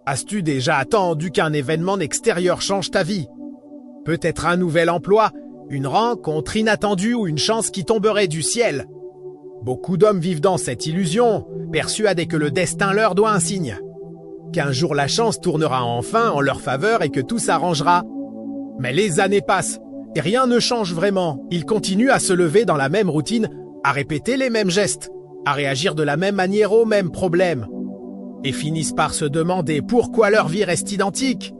As-tu déjà attendu qu'un événement extérieur change ta vie? Peut-être un nouvel emploi, une rencontre inattendue ou une chance qui tomberait du ciel. Beaucoup d'hommes vivent dans cette illusion, persuadés que le destin leur doit un signe. Qu'un jour la chance tournera enfin en leur faveur et que tout s'arrangera. Mais les années passent et rien ne change vraiment. Ils continuent à se lever dans la même routine, à répéter les mêmes gestes, à réagir de la même manière aux mêmes problèmes. Et finissent par se demander pourquoi leur vie reste identique.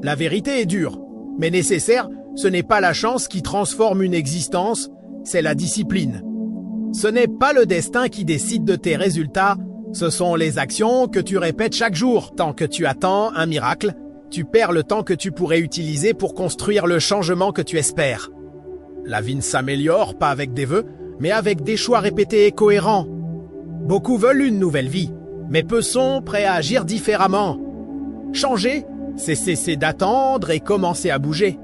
La vérité est dure, mais nécessaire. Ce n'est pas la chance qui transforme une existence, c'est la discipline. Ce n'est pas le destin qui décide de tes résultats, ce sont les actions que tu répètes chaque jour. Tant que tu attends un miracle, tu perds le temps que tu pourrais utiliser pour construire le changement que tu espères. La vie ne s'améliore pas avec des vœux, mais avec des choix répétés et cohérents. Beaucoup veulent une nouvelle vie, mais peu sont prêts à agir différemment. Changer, c'est cesser d'attendre et commencer à bouger.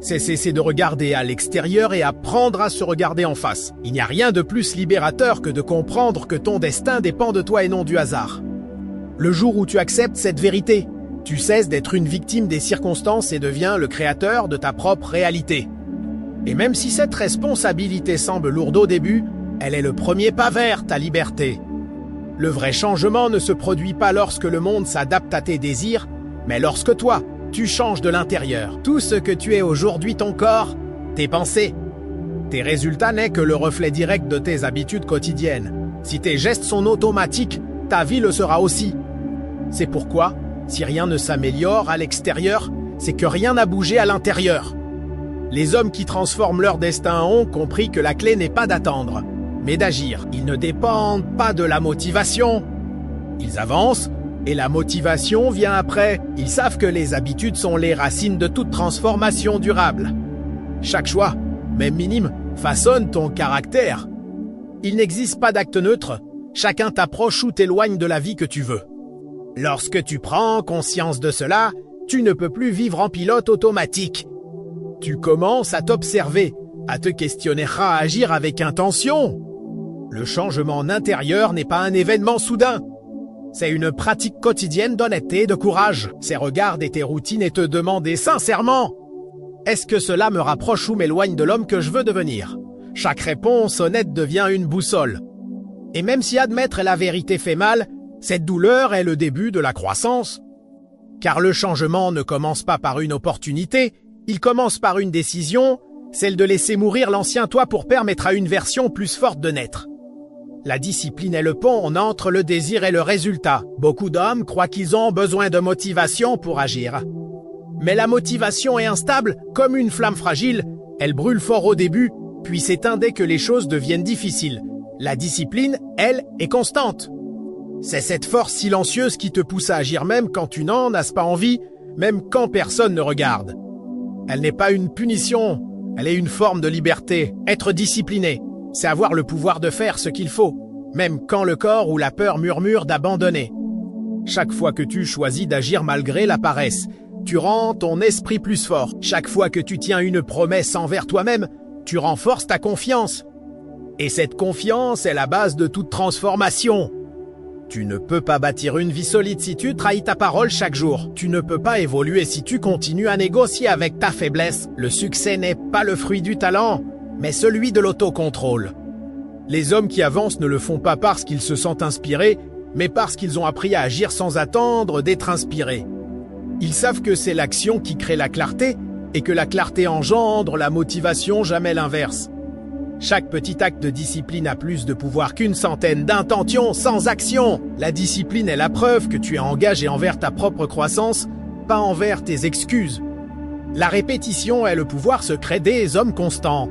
C'est cesser de regarder à l'extérieur et apprendre à se regarder en face. Il n'y a rien de plus libérateur que de comprendre que ton destin dépend de toi et non du hasard. Le jour où tu acceptes cette vérité, tu cesses d'être une victime des circonstances et deviens le créateur de ta propre réalité. Et même si cette responsabilité semble lourde au début, elle est le premier pas vers ta liberté. Le vrai changement ne se produit pas lorsque le monde s'adapte à tes désirs, mais lorsque toi, tu changes de l'intérieur. Tout ce que tu es aujourd'hui, ton corps, tes pensées. Tes résultats n'est que le reflet direct de tes habitudes quotidiennes. Si tes gestes sont automatiques, ta vie le sera aussi. C'est pourquoi, si rien ne s'améliore à l'extérieur, c'est que rien n'a bougé à l'intérieur. Les hommes qui transforment leur destin ont compris que la clé n'est pas d'attendre, mais d'agir. Ils ne dépendent pas de la motivation. Ils avancent, et la motivation vient après. Ils savent que les habitudes sont les racines de toute transformation durable. Chaque choix, même minime, façonne ton caractère. Il n'existe pas d'acte neutre. Chacun t'approche ou t'éloigne de la vie que tu veux. Lorsque tu prends conscience de cela, tu ne peux plus vivre en pilote automatique. Tu commences à t'observer, à te questionner, à agir avec intention. Le changement intérieur n'est pas un événement soudain. C'est une pratique quotidienne d'honnêteté et de courage. C'est regarder tes routines et te demander sincèrement: est-ce que cela me rapproche ou m'éloigne de l'homme que je veux devenir? Chaque réponse honnête devient une boussole. Et même si admettre la vérité fait mal, cette douleur est le début de la croissance. Car le changement ne commence pas par une opportunité, il commence par une décision, celle de laisser mourir l'ancien toi pour permettre à une version plus forte de naître. La discipline est le pont entre le désir et le résultat. Beaucoup d'hommes croient qu'ils ont besoin de motivation pour agir. Mais la motivation est instable, comme une flamme fragile. Elle brûle fort au début, puis s'éteint dès que les choses deviennent difficiles. La discipline, elle, est constante. C'est cette force silencieuse qui te pousse à agir même quand tu n'en as pas envie, même quand personne ne regarde. Elle n'est pas une punition, elle est une forme de liberté. Être discipliné, c'est avoir le pouvoir de faire ce qu'il faut, même quand le corps ou la peur murmure d'abandonner. Chaque fois que tu choisis d'agir malgré la paresse, tu rends ton esprit plus fort. Chaque fois que tu tiens une promesse envers toi-même, tu renforces ta confiance. Et cette confiance est la base de toute transformation. Tu ne peux pas bâtir une vie solide si tu trahis ta parole chaque jour. Tu ne peux pas évoluer si tu continues à négocier avec ta faiblesse. Le succès n'est pas le fruit du talent, mais celui de l'autocontrôle. Les hommes qui avancent ne le font pas parce qu'ils se sentent inspirés, mais parce qu'ils ont appris à agir sans attendre d'être inspirés. Ils savent que c'est l'action qui crée la clarté et que la clarté engendre la motivation, jamais l'inverse. Chaque petit acte de discipline a plus de pouvoir qu'une centaine d'intentions sans action. La discipline est la preuve que tu es engagé envers ta propre croissance, pas envers tes excuses. La répétition est le pouvoir secret des hommes constants.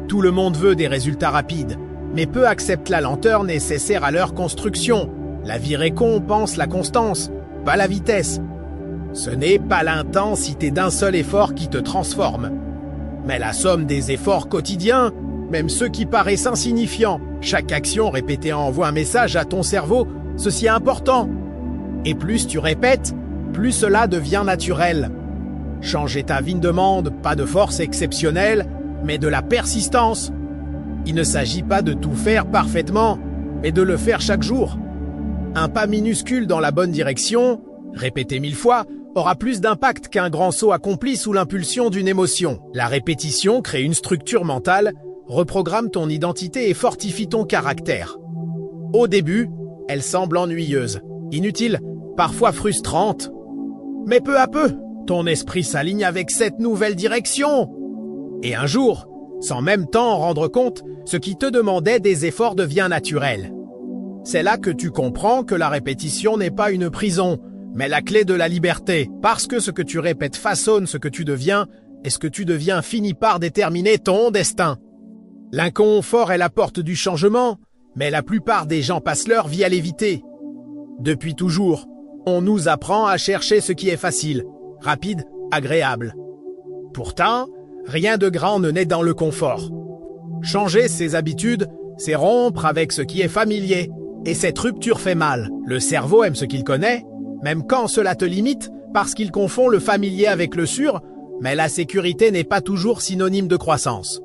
Tout le monde veut des résultats rapides, mais peu acceptent la lenteur nécessaire à leur construction. La vie récompense la constance, pas la vitesse. Ce n'est pas l'intensité d'un seul effort qui te transforme, mais la somme des efforts quotidiens, même ceux qui paraissent insignifiants. Chaque action répétée envoie un message à ton cerveau, ceci est important. Et plus tu répètes, plus cela devient naturel. Changer ta vie ne demande pas de force exceptionnelle, mais de la persistance. Il ne s'agit pas de tout faire parfaitement, mais de le faire chaque jour. Un pas minuscule dans la bonne direction, Répéter 1000 fois aura plus d'impact qu'un grand saut accompli sous l'impulsion d'une émotion. La répétition crée une structure mentale, reprogramme ton identité et fortifie ton caractère. Au début, elle semble ennuyeuse, inutile, parfois frustrante. Mais peu à peu, ton esprit s'aligne avec cette nouvelle direction. Et un jour, sans même t'en rendre compte, ce qui te demandait des efforts devient naturel. C'est là que tu comprends que la répétition n'est pas une prison, mais la clé de la liberté, parce que ce que tu répètes façonne ce que tu deviens, et ce que tu deviens finit par déterminer ton destin. L'inconfort est la porte du changement, mais la plupart des gens passent leur vie à l'éviter. Depuis toujours, on nous apprend à chercher ce qui est facile, rapide, agréable. Pourtant, rien de grand ne naît dans le confort. Changer ses habitudes, c'est rompre avec ce qui est familier, et cette rupture fait mal. Le cerveau aime ce qu'il connaît, même quand cela te limite, parce qu'il confond le familier avec le sûr, mais la sécurité n'est pas toujours synonyme de croissance.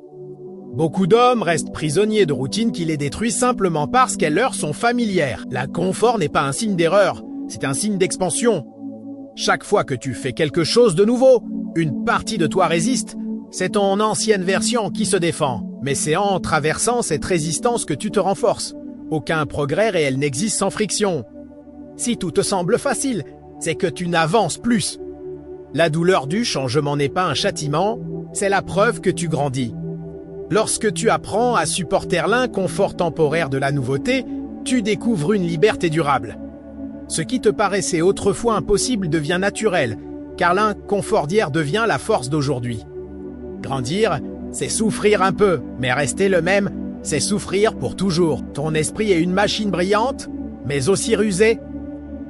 Beaucoup d'hommes restent prisonniers de routines qui les détruisent simplement parce qu'elles leur sont familières. La confort n'est pas un signe d'erreur, c'est un signe d'expansion. Chaque fois que tu fais quelque chose de nouveau, une partie de toi résiste. C'est ton ancienne version qui se défend. Mais c'est en traversant cette résistance que tu te renforces. Aucun progrès réel n'existe sans friction. Si tout te semble facile, c'est que tu n'avances plus. La douleur du changement n'est pas un châtiment, c'est la preuve que tu grandis. Lorsque tu apprends à supporter l'inconfort temporaire de la nouveauté, tu découvres une liberté durable. Ce qui te paraissait autrefois impossible devient naturel, car l'inconfort d'hier devient la force d'aujourd'hui. Grandir, c'est souffrir un peu, mais rester le même, c'est souffrir pour toujours. Ton esprit est une machine brillante, mais aussi rusée.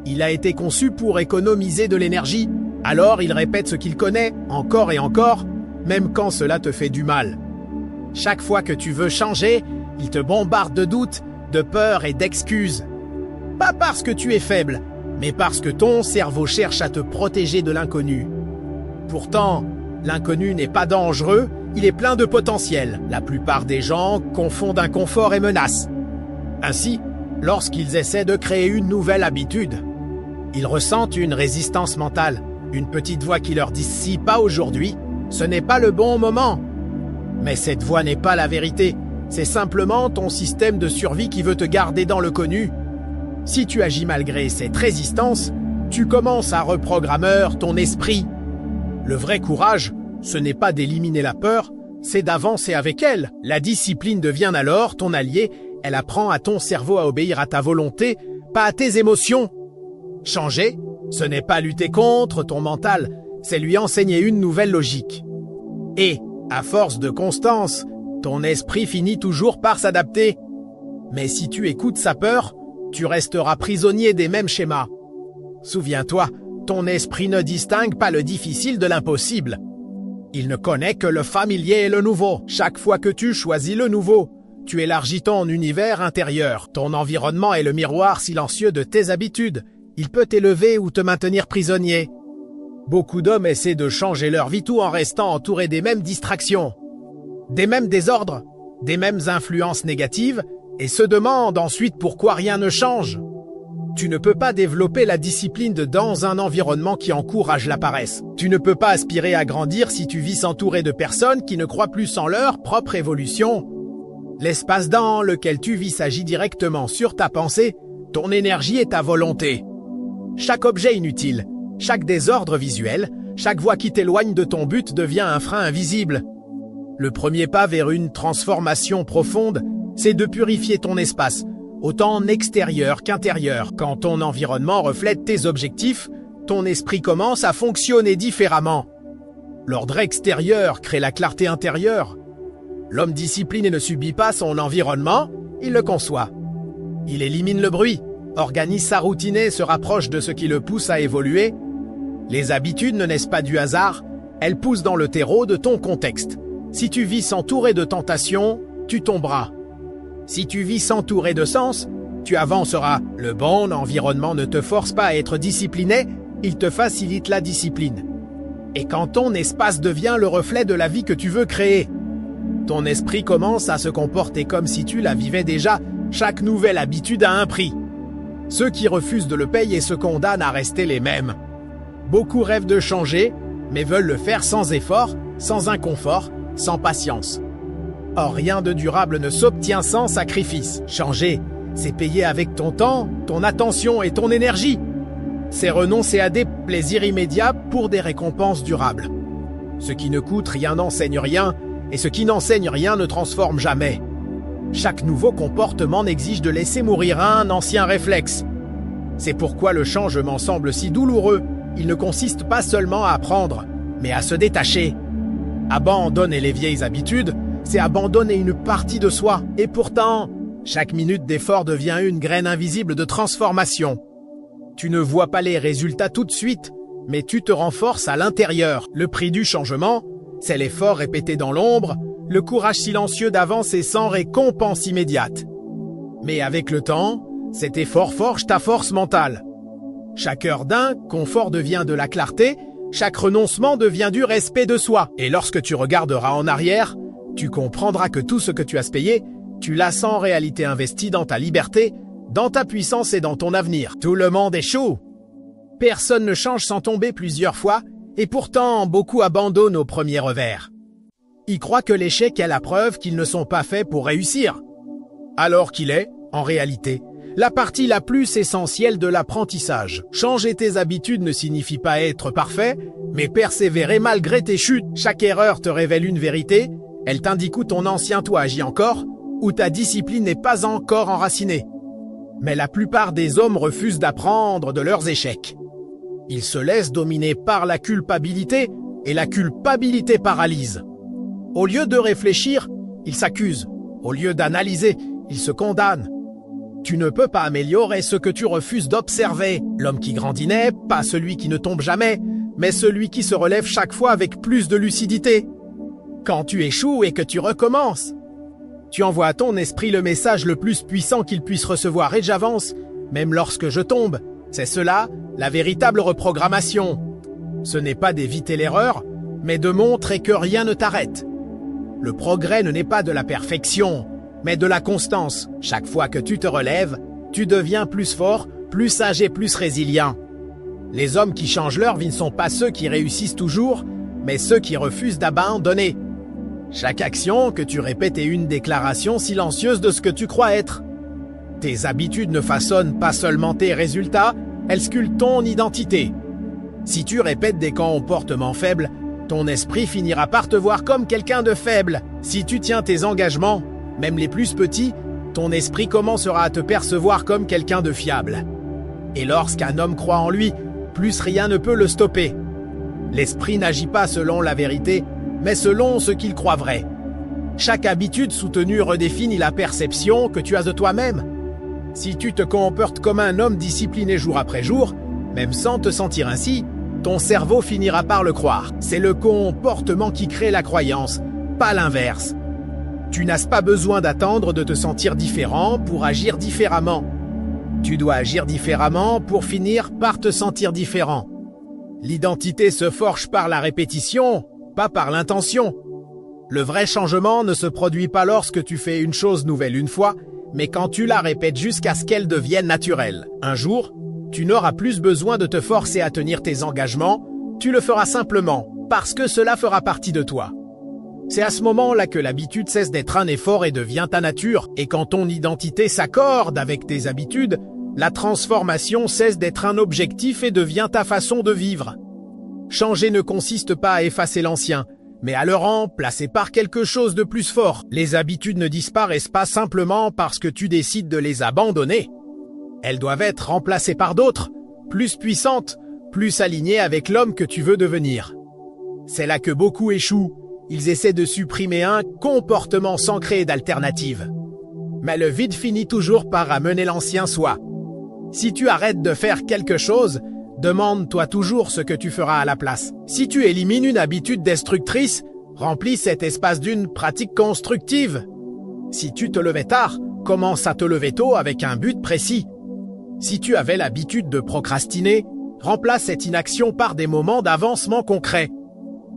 Il a été conçu pour économiser de l'énergie, alors il répète ce qu'il connaît, encore et encore, même quand cela te fait du mal. Chaque fois que tu veux changer, il te bombarde de doutes, de peurs et d'excuses. Pas parce que tu es faible, mais parce que ton cerveau cherche à te protéger de l'inconnu. Pourtant, l'inconnu n'est pas dangereux, il est plein de potentiel. La plupart des gens confondent inconfort et menace. Ainsi, lorsqu'ils essaient de créer une nouvelle habitude, ils ressentent une résistance mentale, une petite voix qui leur dit « si pas aujourd'hui, ce n'est pas le bon moment ». Mais cette voix n'est pas la vérité, c'est simplement ton système de survie qui veut te garder dans le connu. Si tu agis malgré cette résistance, tu commences à reprogrammer ton esprit. Le vrai courage, ce n'est pas d'éliminer la peur, c'est d'avancer avec elle. La discipline devient alors ton allié, elle apprend à ton cerveau à obéir à ta volonté, pas à tes émotions. Changer, ce n'est pas lutter contre ton mental, c'est lui enseigner une nouvelle logique. Et, à force de constance, ton esprit finit toujours par s'adapter. Mais si tu écoutes sa peur, tu resteras prisonnier des mêmes schémas. Souviens-toi, ton esprit ne distingue pas le difficile de l'impossible. Il ne connaît que le familier et le nouveau. Chaque fois que tu choisis le nouveau, tu élargis ton univers intérieur. Ton environnement est le miroir silencieux de tes habitudes. Il peut t'élever ou te maintenir prisonnier. Beaucoup d'hommes essaient de changer leur vie tout en restant entourés des mêmes distractions, des mêmes désordres, des mêmes influences négatives, et se demandent ensuite pourquoi rien ne change. Tu ne peux pas développer la discipline dans un environnement qui encourage la paresse. Tu ne peux pas aspirer à grandir si tu vis entouré de personnes qui ne croient plus en leur propre évolution. L'espace dans lequel tu vis s'agit directement sur ta pensée, ton énergie et ta volonté. Chaque objet inutile, chaque désordre visuel, chaque voix qui t'éloigne de ton but devient un frein invisible. Le premier pas vers une transformation profonde, c'est de purifier ton espace, autant extérieur qu'intérieur. Quand ton environnement reflète tes objectifs, ton esprit commence à fonctionner différemment. L'ordre extérieur crée la clarté intérieure. L'homme discipliné ne subit pas son environnement, il le conçoit. Il élimine le bruit, organise sa routine et se rapproche de ce qui le pousse à évoluer. Les habitudes ne naissent pas du hasard, elles poussent dans le terreau de ton contexte. Si tu vis entouré de tentations, tu tomberas. Si tu vis entouré de sens, tu avanceras. Le bon environnement ne te force pas à être discipliné, il te facilite la discipline. Et quand ton espace devient le reflet de la vie que tu veux créer, ton esprit commence à se comporter comme si tu la vivais déjà. Chaque nouvelle habitude a un prix. Ceux qui refusent de le payer se condamnent à rester les mêmes. Beaucoup rêvent de changer, mais veulent le faire sans effort, sans inconfort, sans patience. Or, rien de durable ne s'obtient sans sacrifice. Changer, c'est payer avec ton temps, ton attention et ton énergie. C'est renoncer à des plaisirs immédiats pour des récompenses durables. Ce qui ne coûte rien n'enseigne rien, et ce qui n'enseigne rien ne transforme jamais. Chaque nouveau comportement n'exige de laisser mourir un ancien réflexe. C'est pourquoi le changement semble si douloureux. Il ne consiste pas seulement à apprendre, mais à se détacher. Abandonner les vieilles habitudes, c'est abandonner une partie de soi. Et pourtant, chaque minute d'effort devient une graine invisible de transformation. Tu ne vois pas les résultats tout de suite, mais tu te renforces à l'intérieur. Le prix du changement, c'est l'effort répété dans l'ombre, le courage silencieux d'avancer sans récompense immédiate. Mais avec le temps, cet effort forge ta force mentale. Chaque heure d'inconfort devient de la clarté, chaque renoncement devient du respect de soi. Et lorsque tu regarderas en arrière, tu comprendras que tout ce que tu as payé, tu l'as en réalité investi dans ta liberté, dans ta puissance et dans ton avenir. Tout le monde échoue. Personne ne change sans tomber plusieurs fois, et pourtant beaucoup abandonnent au premier revers. Ils croient que l'échec est la preuve qu'ils ne sont pas faits pour réussir. Alors qu'il est, en réalité, la partie la plus essentielle de l'apprentissage. Changer tes habitudes ne signifie pas être parfait, mais persévérer malgré tes chutes. Chaque erreur te révèle une vérité, elle t'indique où ton ancien toi agit encore, où ta discipline n'est pas encore enracinée. Mais la plupart des hommes refusent d'apprendre de leurs échecs. Ils se laissent dominer par la culpabilité, et la culpabilité paralyse. Au lieu de réfléchir, ils s'accusent. Au lieu d'analyser, ils se condamnent. Tu ne peux pas améliorer ce que tu refuses d'observer. L'homme qui grandit n'est pas celui qui ne tombe jamais, mais celui qui se relève chaque fois avec plus de lucidité. Quand tu échoues et que tu recommences, tu envoies à ton esprit le message le plus puissant qu'il puisse recevoir. Et j'avance, même lorsque je tombe. C'est cela, la véritable reprogrammation. Ce n'est pas d'éviter l'erreur, mais de montrer que rien ne t'arrête. Le progrès ne naît pas de la perfection, mais de la constance. Chaque fois que tu te relèves, tu deviens plus fort, plus sage et plus résilient. Les hommes qui changent leur vie ne sont pas ceux qui réussissent toujours, mais ceux qui refusent d'abandonner. Chaque action que tu répètes est une déclaration silencieuse de ce que tu crois être. Tes habitudes ne façonnent pas seulement tes résultats, elles sculptent ton identité. Si tu répètes des comportements faibles, ton esprit finira par te voir comme quelqu'un de faible. Si tu tiens tes engagements, même les plus petits, ton esprit commencera à te percevoir comme quelqu'un de fiable. Et lorsqu'un homme croit en lui, plus rien ne peut le stopper. L'esprit n'agit pas selon la vérité, mais selon ce qu'il croit vrai. Chaque habitude soutenue redéfinit la perception que tu as de toi-même. Si tu te comportes comme un homme discipliné jour après jour, même sans te sentir ainsi, ton cerveau finira par le croire. C'est le comportement qui crée la croyance, pas l'inverse. Tu n'as pas besoin d'attendre de te sentir différent pour agir différemment. Tu dois agir différemment pour finir par te sentir différent. L'identité se forge par la répétition, pas par l'intention. Le vrai changement ne se produit pas lorsque tu fais une chose nouvelle une fois, mais quand tu la répètes jusqu'à ce qu'elle devienne naturelle. Un jour, tu n'auras plus besoin de te forcer à tenir tes engagements, tu le feras simplement, parce que cela fera partie de toi. C'est à ce moment-là que l'habitude cesse d'être un effort et devient ta nature, et quand ton identité s'accorde avec tes habitudes, la transformation cesse d'être un objectif et devient ta façon de vivre. Changer ne consiste pas à effacer l'ancien, mais à le remplacer par quelque chose de plus fort. Les habitudes ne disparaissent pas simplement parce que tu décides de les abandonner. Elles doivent être remplacées par d'autres, plus puissantes, plus alignées avec l'homme que tu veux devenir. C'est là que beaucoup échouent. Ils essaient de supprimer un comportement sans créer d'alternative. Mais le vide finit toujours par ramener l'ancien soi. Si tu arrêtes de faire quelque chose, demande-toi toujours ce que tu feras à la place. Si tu élimines une habitude destructrice, remplis cet espace d'une pratique constructive. Si tu te levais tard, commence à te lever tôt avec un but précis. Si tu avais l'habitude de procrastiner, remplace cette inaction par des moments d'avancement concret.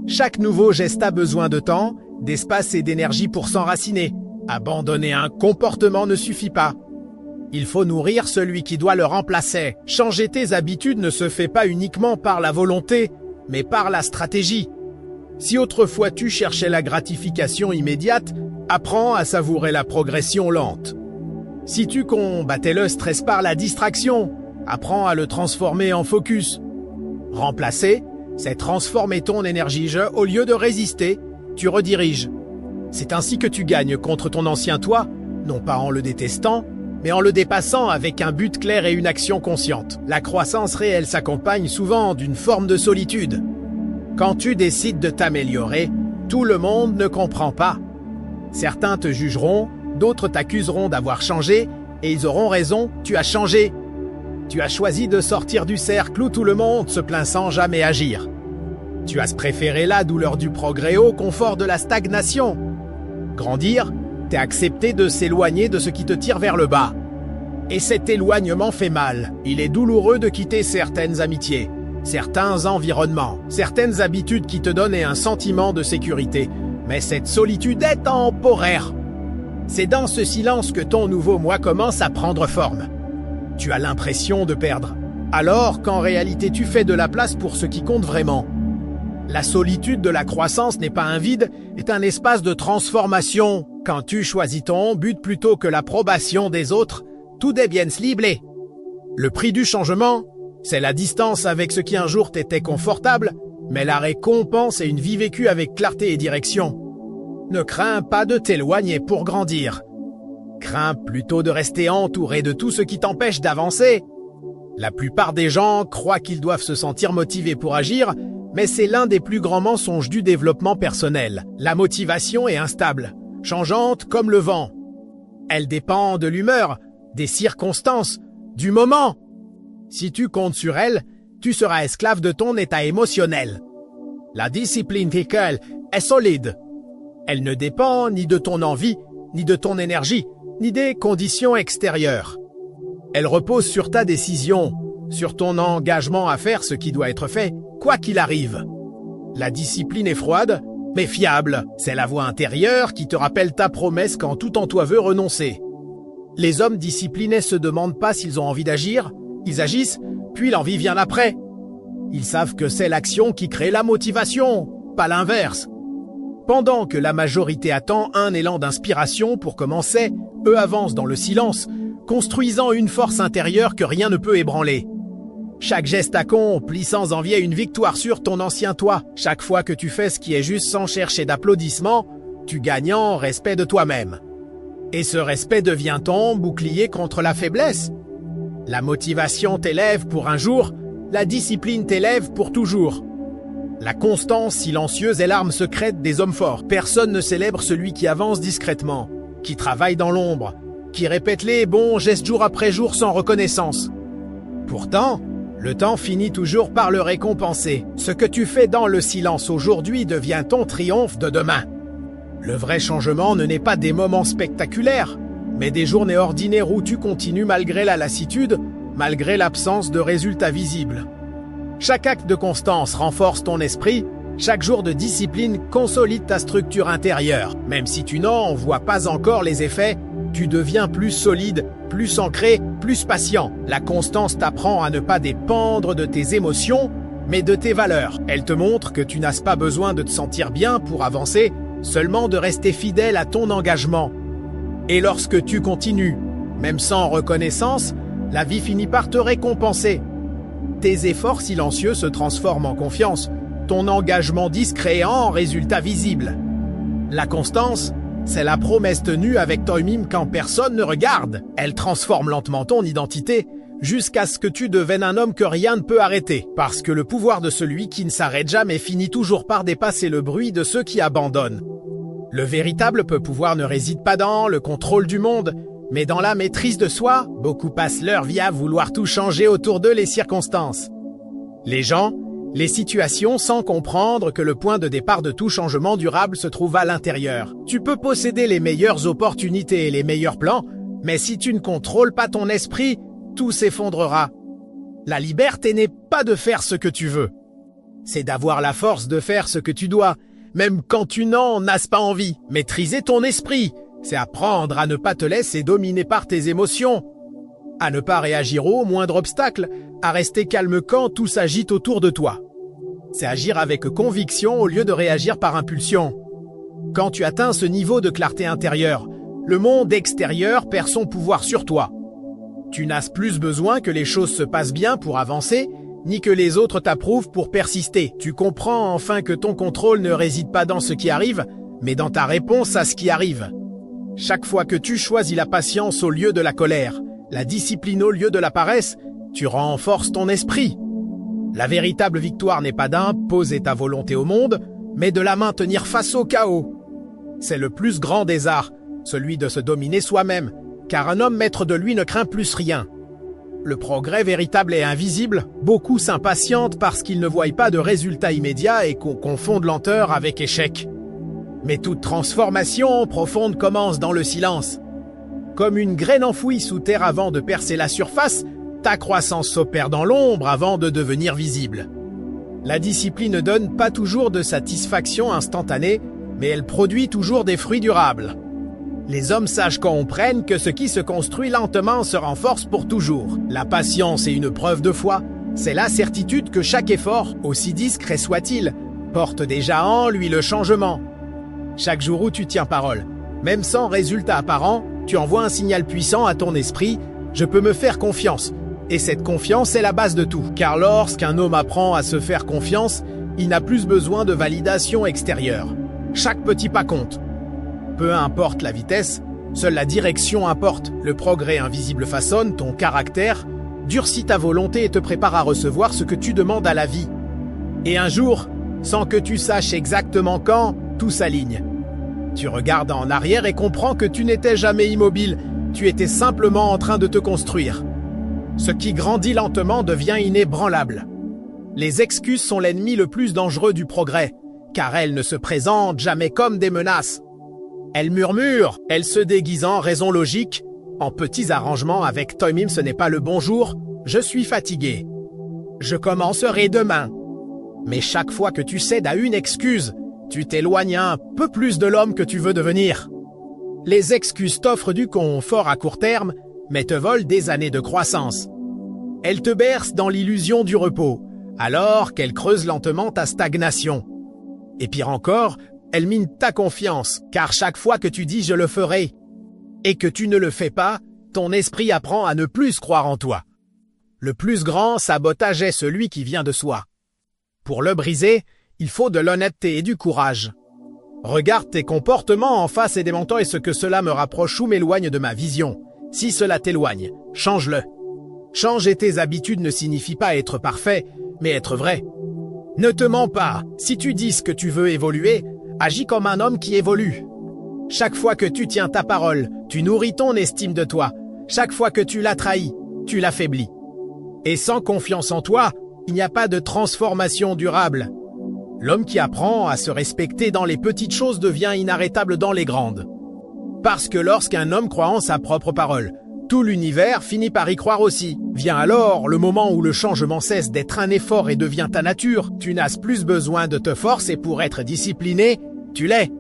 Chaque nouveau geste a besoin de temps, d'espace et d'énergie pour s'enraciner. Abandonner un comportement ne suffit pas. Il faut nourrir celui qui doit le remplacer. Changer tes habitudes ne se fait pas uniquement par la volonté, mais par la stratégie. Si autrefois tu cherchais la gratification immédiate, apprends à savourer la progression lente. Si tu combattais le stress par la distraction, apprends à le transformer en focus. Remplacer, c'est transformer ton énergie. Au lieu de résister, tu rediriges. C'est ainsi que tu gagnes contre ton ancien toi, non pas en le détestant, mais en le dépassant avec un but clair et une action consciente. La croissance réelle s'accompagne souvent d'une forme de solitude. Quand tu décides de t'améliorer, tout le monde ne comprend pas. Certains te jugeront, d'autres t'accuseront d'avoir changé, et ils auront raison, tu as changé. Tu as choisi de sortir du cercle où tout le monde se plaint sans jamais agir. Tu as préféré la douleur du progrès au confort de la stagnation. Grandir, t'es accepté de s'éloigner de ce qui te tire vers le bas. Et cet éloignement fait mal. Il est douloureux de quitter certaines amitiés, certains environnements, certaines habitudes qui te donnaient un sentiment de sécurité. Mais cette solitude est temporaire. C'est dans ce silence que ton nouveau moi commence à prendre forme. Tu as l'impression de perdre, alors qu'en réalité tu fais de la place pour ce qui compte vraiment. La solitude de la croissance n'est pas un vide, est un espace de transformation. Quand tu choisis ton but plutôt que l'approbation des autres, tout devient ciblé. Le prix du changement, c'est la distance avec ce qui un jour t'était confortable, mais la récompense est une vie vécue avec clarté et direction. Ne crains pas de t'éloigner pour grandir. Crains plutôt de rester entouré de tout ce qui t'empêche d'avancer. La plupart des gens croient qu'ils doivent se sentir motivés pour agir, mais c'est l'un des plus grands mensonges du développement personnel. La motivation est instable, changeante comme le vent. Elle dépend de l'humeur, des circonstances, du moment. Si tu comptes sur elle, tu seras esclave de ton état émotionnel. La discipline vitale est solide. Elle ne dépend ni de ton envie, ni de ton énergie, ni des conditions extérieures. Elle repose sur ta décision, sur ton engagement à faire ce qui doit être fait, quoi qu'il arrive. La discipline est froide, mais fiable. C'est la voix intérieure qui te rappelle ta promesse quand tout en toi veut renoncer. Les hommes disciplinés se demandent pas s'ils ont envie d'agir, ils agissent, puis l'envie vient après. Ils savent que c'est l'action qui crée la motivation, pas l'inverse. Pendant que la majorité attend un élan d'inspiration pour commencer, eux avancent dans le silence, construisant une force intérieure que rien ne peut ébranler. Chaque geste accompli sans envier une victoire sur ton ancien toi. Chaque fois que tu fais ce qui est juste sans chercher d'applaudissements, tu gagnes en respect de toi-même. Et ce respect devient ton bouclier contre la faiblesse. La motivation t'élève pour un jour, la discipline t'élève pour toujours. La constance silencieuse est l'arme secrète des hommes forts. Personne ne célèbre celui qui avance discrètement, qui travaille dans l'ombre, qui répète les bons gestes jour après jour sans reconnaissance. Pourtant, le temps finit toujours par le récompenser. Ce que tu fais dans le silence aujourd'hui devient ton triomphe de demain. Le vrai changement ne naît pas des moments spectaculaires, mais des journées ordinaires où tu continues malgré la lassitude, malgré l'absence de résultats visibles. Chaque acte de constance renforce ton esprit, chaque jour de discipline consolide ta structure intérieure. Même si tu n'en vois pas encore les effets, tu deviens plus solide, plus ancré, plus patient. La constance t'apprend à ne pas dépendre de tes émotions, mais de tes valeurs. Elle te montre que tu n'as pas besoin de te sentir bien pour avancer, seulement de rester fidèle à ton engagement. Et lorsque tu continues, même sans reconnaissance, la vie finit par te récompenser. Tes efforts silencieux se transforment en confiance, ton engagement discret en résultat visible. La constance, c'est la promesse tenue avec toi-même quand personne ne regarde. Elle transforme lentement ton identité jusqu'à ce que tu deviennes un homme que rien ne peut arrêter. Parce que le pouvoir de celui qui ne s'arrête jamais finit toujours par dépasser le bruit de ceux qui abandonnent. Le véritable pouvoir ne réside pas dans le contrôle du monde, mais dans la maîtrise de soi. Beaucoup passent leur vie à vouloir tout changer autour d'eux, les circonstances. Les gens, les situations, sans comprendre que le point de départ de tout changement durable se trouve à l'intérieur. Tu peux posséder les meilleures opportunités et les meilleurs plans, mais si tu ne contrôles pas ton esprit, tout s'effondrera. La liberté n'est pas de faire ce que tu veux. C'est d'avoir la force de faire ce que tu dois, même quand tu n'en as pas envie. Maîtriser ton esprit, c'est apprendre à ne pas te laisser dominer par tes émotions. à ne pas réagir au moindre obstacle, à rester calme quand tout s'agite autour de toi. C'est agir avec conviction au lieu de réagir par impulsion. Quand tu atteins ce niveau de clarté intérieure, le monde extérieur perd son pouvoir sur toi. Tu n'as plus besoin que les choses se passent bien pour avancer, ni que les autres t'approuvent pour persister. Tu comprends enfin que ton contrôle ne réside pas dans ce qui arrive, mais dans ta réponse à ce qui arrive. Chaque fois que tu choisis la patience au lieu de la colère, la discipline au lieu de la paresse, tu renforces ton esprit. La véritable victoire n'est pas d'imposer ta volonté au monde, mais de la maintenir face au chaos. C'est le plus grand des arts, celui de se dominer soi-même, car un homme maître de lui ne craint plus rien. Le progrès véritable est invisible, beaucoup s'impatientent parce qu'ils ne voient pas de résultats immédiats et qu'on confonde lenteur avec échec. Mais toute transformation profonde commence dans le silence. Comme une graine enfouie sous terre avant de percer la surface, ta croissance s'opère dans l'ombre avant de devenir visible. La discipline ne donne pas toujours de satisfaction instantanée, mais elle produit toujours des fruits durables. Les hommes sages comprennent que ce qui se construit lentement se renforce pour toujours. La patience est une preuve de foi. C'est la certitude que chaque effort, aussi discret soit-il, porte déjà en lui le changement. Chaque jour où tu tiens parole, même sans résultat apparent, tu envoies un signal puissant à ton esprit « Je peux me faire confiance ». Et cette confiance est la base de tout. Car lorsqu'un homme apprend à se faire confiance, il n'a plus besoin de validation extérieure. Chaque petit pas compte. Peu importe la vitesse, seule la direction importe. Le progrès invisible façonne ton caractère, durcit ta volonté et te prépare à recevoir ce que tu demandes à la vie. Et un jour, sans que tu saches exactement quand, tout s'aligne. Tu regardes en arrière et comprends que tu n'étais jamais immobile, tu étais simplement en train de te construire. Ce qui grandit lentement devient inébranlable. Les excuses sont l'ennemi le plus dangereux du progrès, car elles ne se présentent jamais comme des menaces. Elles murmurent, elles se déguisent en raisons logiques. En petits arrangements avec toi-même, ce n'est pas le bonjour, je suis fatigué. Je commencerai demain. Mais chaque fois que tu cèdes à une excuse, tu t'éloignes un peu plus de l'homme que tu veux devenir. Les excuses t'offrent du confort à court terme, mais te volent des années de croissance. Elles te bercent dans l'illusion du repos, alors qu'elles creusent lentement ta stagnation. Et pire encore, elles minent ta confiance, car chaque fois que tu dis « je le ferai » et que tu ne le fais pas, ton esprit apprend à ne plus croire en toi. Le plus grand sabotage est celui qui vient de soi. Pour le briser, il faut de l'honnêteté et du courage. Regarde tes comportements en face et démentant est-ce que cela me rapproche ou m'éloigne de ma vision. Si cela t'éloigne, change-le. Changer tes habitudes ne signifie pas être parfait, mais être vrai. Ne te mens pas, si tu dis que tu veux évoluer, agis comme un homme qui évolue. Chaque fois que tu tiens ta parole, tu nourris ton estime de toi. Chaque fois que tu l'as trahi, tu l'affaiblis. Et sans confiance en toi, il n'y a pas de transformation durable. L'homme qui apprend à se respecter dans les petites choses devient inarrêtable dans les grandes. Parce que lorsqu'un homme croit en sa propre parole, tout l'univers finit par y croire aussi. Vient alors le moment où le changement cesse d'être un effort et devient ta nature. Tu n'as plus besoin de te forcer pour être discipliné, tu l'es.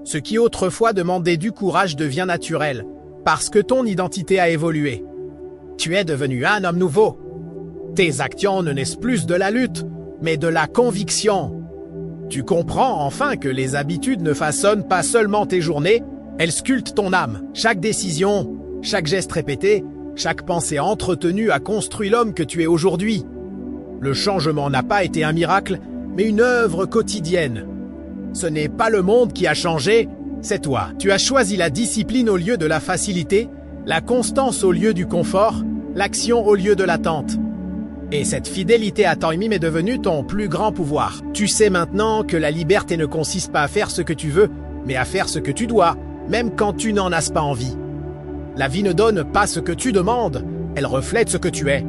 Ce qui autrefois demandait du courage devient naturel, parce que ton identité a évolué. Tu es devenu un homme nouveau. Tes actions ne naissent plus de la lutte, mais de la conviction. Tu comprends enfin que les habitudes ne façonnent pas seulement tes journées, elles sculptent ton âme. Chaque décision, chaque geste répété, chaque pensée entretenue a construit l'homme que tu es aujourd'hui. Le changement n'a pas été un miracle, mais une œuvre quotidienne. Ce n'est pas le monde qui a changé, c'est toi. Tu as choisi la discipline au lieu de la facilité, la constance au lieu du confort, l'action au lieu de l'attente. Et cette fidélité à toi-même est devenue ton plus grand pouvoir. Tu sais maintenant que la liberté ne consiste pas à faire ce que tu veux, mais à faire ce que tu dois, même quand tu n'en as pas envie. La vie ne donne pas ce que tu demandes, elle reflète ce que tu es.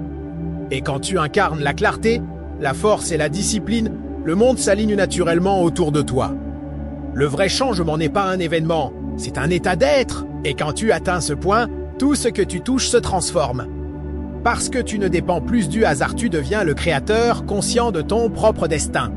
Et quand tu incarnes la clarté, la force et la discipline, le monde s'aligne naturellement autour de toi. Le vrai changement n'est pas un événement, c'est un état d'être. Et quand tu atteins ce point, tout ce que tu touches se transforme. Parce que tu ne dépends plus du hasard, tu deviens le créateur, conscient de ton propre destin.